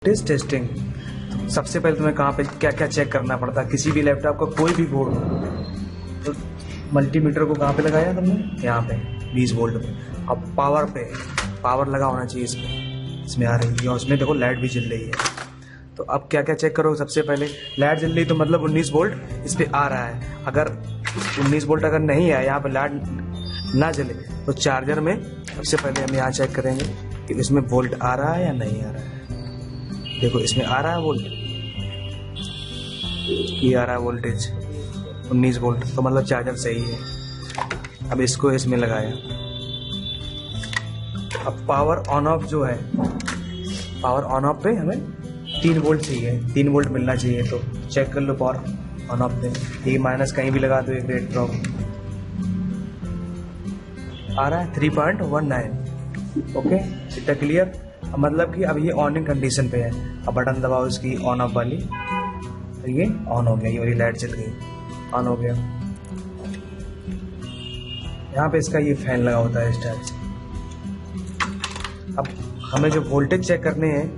Test testing. सबसे पहले तुम्हें कहाँ पे क्या क्या चेक करना पड़ता है, किसी भी लैपटॉप का कोई भी बोर्ड तो मल्टीमीटर को कहाँ पे लगाया तुमने, यहाँ पे 20 वोल्ट पे। अब पावर पे पावर लगा होना चाहिए इसमें आ रही है और उसमें देखो लाइट भी जल रही है। तो अब क्या क्या चेक करो, सबसे पहले लाइट जल रही तो मतलब 19 वोल्ट इस पर आ रहा है। अगर 19 वोल्ट अगर नहीं है, यहाँ पर लाइट ना जले तो चार्जर में सबसे पहले हम यहाँ चेक करेंगे कि इसमें वोल्ट आ रहा है या नहीं आ रहा है। देखो इसमें आ रहा है वोल्ट, ये आ रहा है वोल्टेज 19 वोल्ट, तो मतलब चार्जर सही है। अब इसको इसमें लगाया। अब पावर ऑन ऑफ जो है, पावर ऑन ऑफ पे हमें 3 वोल्ट चाहिए, 3 वोल्ट मिलना चाहिए। तो चेक कर लो पावर ऑन ऑफ पे, ये माइनस कहीं भी लगा दो, एक रेड ड्रॉप आ रहा है 3.19। ओके, इतना क्लियर। मतलब कि अब ये ऑनिंग कंडीशन पे है। अब बटन दबाओ इसकी ऑन ऑफ वाली, तो ये ऑन हो गया, ये वाली लाइट चल गई, ऑन हो गया। यहाँ पे इसका ये फैन लगा होता है इस टाइप से। अब हमें जो वोल्टेज चेक करने हैं,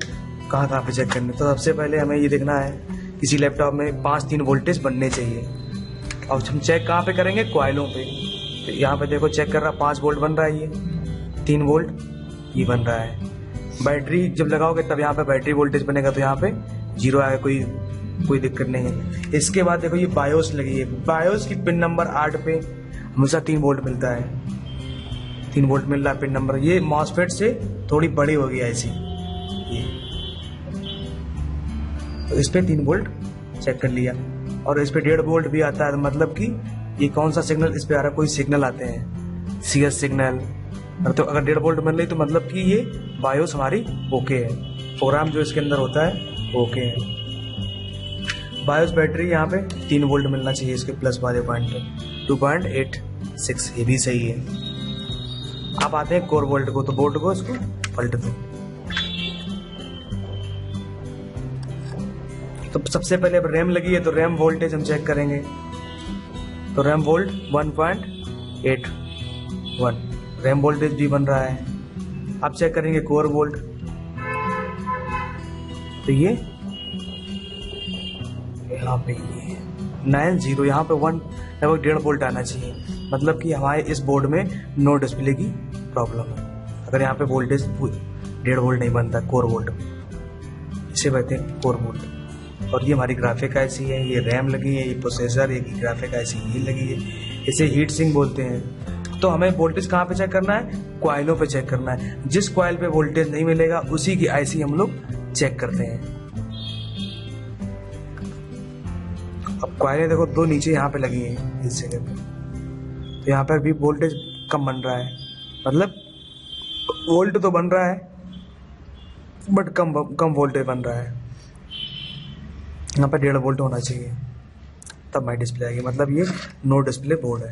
कहाँ पे चेक करने, तो सबसे पहले हमें ये देखना है किसी लैपटॉप में 5-3 वोल्टेज बनने चाहिए। अब हम चेक कहाँ पे करेंगे, कॉइलों पे। तो यहाँ पे देखो चेक कर रहा 5 वोल्ट बन रहा है, ये 3 वोल्ट ये बन रहा है। बैटरी जब लगाओगे तब यहाँ पे बैटरी वोल्टेज बनेगा, तो यहाँ पे 0 आएगा, कोई दिक्कत नहीं है। इसके बाद देखो ये बायोस लगी है, बायोस की पिन नंबर 8 पे हमेशा 3 वोल्ट मिलता है, 3 वोल्ट मिल रहा है पिन नंबर। ये मॉसफेट से थोड़ी बड़ी होगी ऐसी, ये तो इस पे 3 वोल्ट चेक कर लिया। और इस पे 1.5 वोल्ट भी आता है, मतलब कि ये कौन सा सिग्नल इस पे आ रहा है, कोई सिग्नल आते हैं CS सिग्नल। तो अगर 1.5 वोल्ट मिल रही तो मतलब कि ये बायोस हमारी ओके है, प्रोग्राम जो इसके अंदर होता है ओके है। बायोस बैटरी यहाँ पे 3 वोल्ट मिलना चाहिए इसके प्लस वाले पॉइंट पे, 2.86, ये भी सही है। आप आते हैं कोर वोल्ट को, तो बोर्ड को इसको पलट दो। तो सबसे पहले अब रैम लगी है तो रैम वोल्टेज हम चेक करेंगे। तो रैम वोल्ट 1.81 रैम वोल्टेज भी बन रहा है। अब चेक करेंगे कोर वोल्ट, तो ये यहाँ पे ये 90, यहाँ पे 1.5 वोल्ट आना चाहिए, मतलब कि हमारे इस बोर्ड में नो डिस्प्ले की प्रॉब्लम है। अगर यहाँ पे वोल्टेज 1.5 वोल्ट नहीं बनता कोर वोल्ट, इसे कहते हैं कोर वोल्ट। और ये हमारी ग्राफिक आईसी है, ये रैम लगी है, ये प्रोसेसर, ये ग्राफिक आईसी ये लगी है, इसे हीट सिंक बोलते हैं। तो हमें वोल्टेज कहाँ पे चेक करना है, कॉइलों पे चेक करना है। जिस कॉइल पे वोल्टेज नहीं मिलेगा उसी की आईसी हम लोग चेक करते हैं। अब कॉइलें देखो 2 नीचे यहाँ पे लगी हैं इस जगह पे, तो यहाँ पर भी वोल्टेज कम बन रहा है, मतलब वोल्ट तो बन रहा है बट कम वोल्टेज बन रहा है। यहाँ पर 1.5 वोल्ट होना चाहिए, तब हमारी डिस्प्ले आएगी, मतलब ये नो डिस्प्ले बोर्ड है।